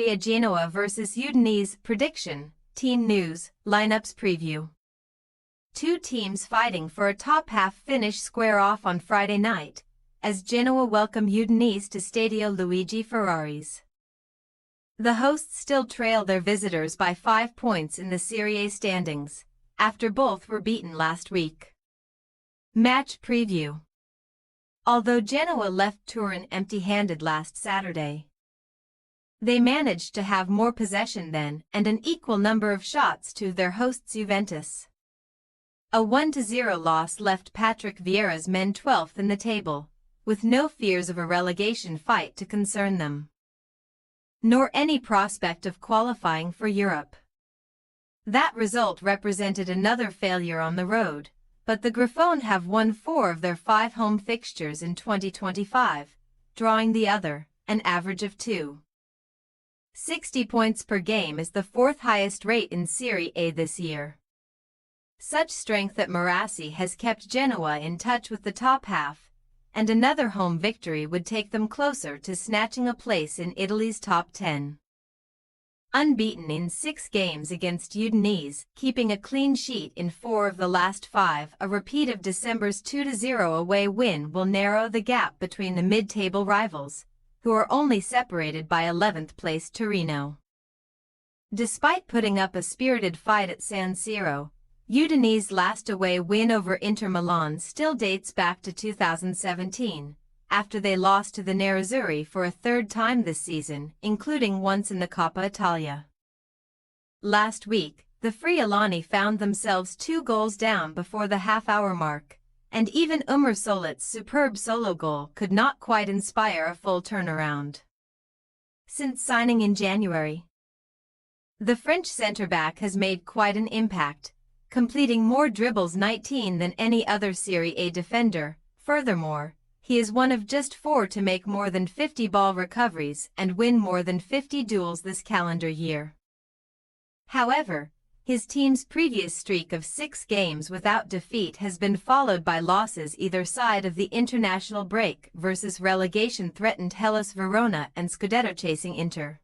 Serie A Genoa vs Udinese prediction, team news, lineups preview. Two teams fighting for a top-half finish square off on Friday night, as Genoa welcome Udinese to Stadio Ferraris. The hosts still trail their visitors by 5 points in the Serie A standings, after both were beaten last week. Match preview. Although Genoa left Turin empty-handed last Saturday, they managed to have more possession then and an equal number of shots to their hosts Juventus. A 1-0 loss left Patrick Vieira's men 12th in the table, with no fears of a relegation fight to concern them, nor any prospect of qualifying for Europe. That result represented another failure on the road, but the Griffon have won 4 of their 5 home fixtures in 2025, drawing the other, an average of 2.60 points per game is the 4th highest rate in Serie A this year. Such strength at Marassi has kept Genoa in touch with the top half, and another home victory would take them closer to snatching a place in Italy's top 10. Unbeaten in 6 games against Udinese, keeping a clean sheet in 4 of the last 5, a repeat of December's 2-0 away win will narrow the gap between the mid-table rivals, who are only separated by 11th place Torino. Despite putting up a spirited fight at San Siro, Udinese's last away win over Inter Milan still dates back to 2017, after they lost to the Nerazzurri for a 3rd time this season, including once in the Coppa Italia. Last week, the Friulani found themselves 2 goals down before the half-hour mark, and even Umar Solet's superb solo goal could not quite inspire a full turnaround. Since signing in January, the French centre-back has made quite an impact, completing more dribbles 19 than any other Serie A defender. Furthermore, he is one of just 4 to make more than 50 ball recoveries and win more than 50 duels this calendar year. However, his team's previous streak of 6 games without defeat has been followed by losses either side of the international break versus relegation-threatened Hellas Verona and Scudetto-chasing Inter.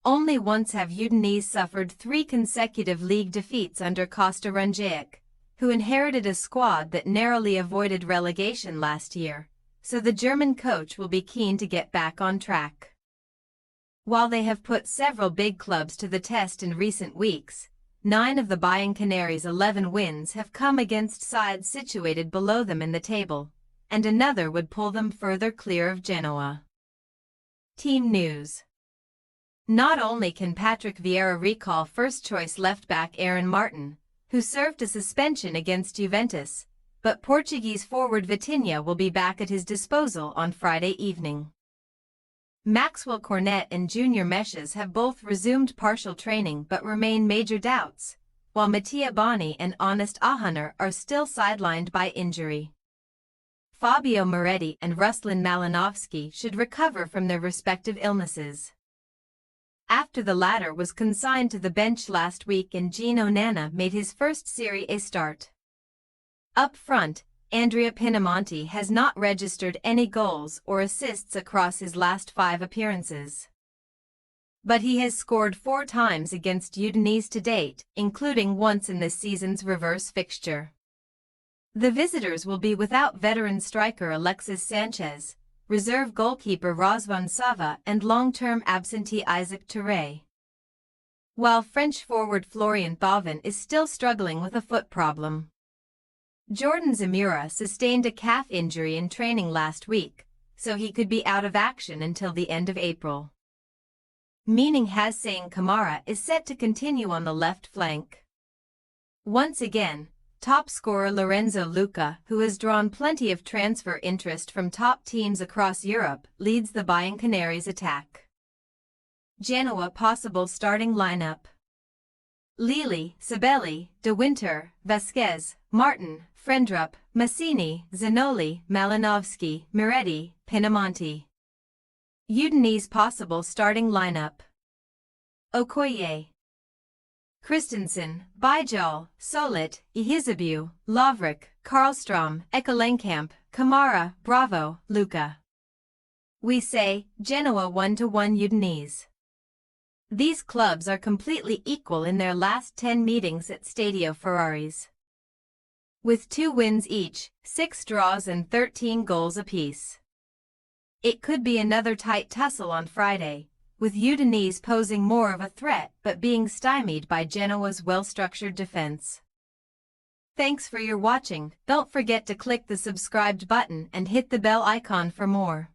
Only once have Udinese suffered 3 consecutive league defeats under Costa Runjaic, who inherited a squad that narrowly avoided relegation last year, so the German coach will be keen to get back on track. While they have put several big clubs to the test in recent weeks, 9 of the Bianconeri's 11 wins have come against sides situated below them in the table, and another would pull them further clear of Genoa. Team news. Not only can Patrick Vieira recall first-choice left-back Aaron Martin, who served a suspension against Juventus, but Portuguese forward Vitinha will be back at his disposal on Friday evening. Maxwell Cornet and Junior Meshes have both resumed partial training but remain major doubts, while Mattia Boni and Honest Ahuner are still sidelined by injury. Fabio Moretti and Ruslan Malinovsky should recover from their respective illnesses, after the latter was consigned to the bench last week and Gino Nana made his first Serie A start. Up front, Andrea Pinamonti has not registered any goals or assists across his last 5 appearances, but he has scored 4 times against Udinese to date, including once in this season's reverse fixture. The visitors will be without veteran striker Alexis Sanchez, reserve goalkeeper Razvan Sava and long-term absentee Isaac Touré, while French forward Florian Thauvin is still struggling with a foot problem. Jordan Zamora sustained a calf injury in training last week, so he could be out of action until the end of April, meaning Hussein Kamara is set to continue on the left flank. Once again, top scorer Lorenzo Luca, who has drawn plenty of transfer interest from top teams across Europe, leads the Bianconeri's attack. Genoa possible starting lineup: Lili, Sabelli, De Winter, Vasquez, Martin, Frendrup, Massini, Zanoli, Malinovsky, Moretti, Pinamonti. Udinese possible starting lineup: Okoye, Christensen, Bijal, Solet, Ihizabu, Lovric, Karlstrom, Ekalenkamp, Kamara, Bravo, Luca. We say, Genoa 1-1 Udinese. These clubs are completely equal in their last 10 meetings at Stadio Ferraris, with 2 wins each, 6 draws and 13 goals apiece. It could be another tight tussle on Friday, with Udinese posing more of a threat but being stymied by Genoa's well-structured defense. Thanks for your watching. Don't forget to click the subscribed button and hit the bell icon for more.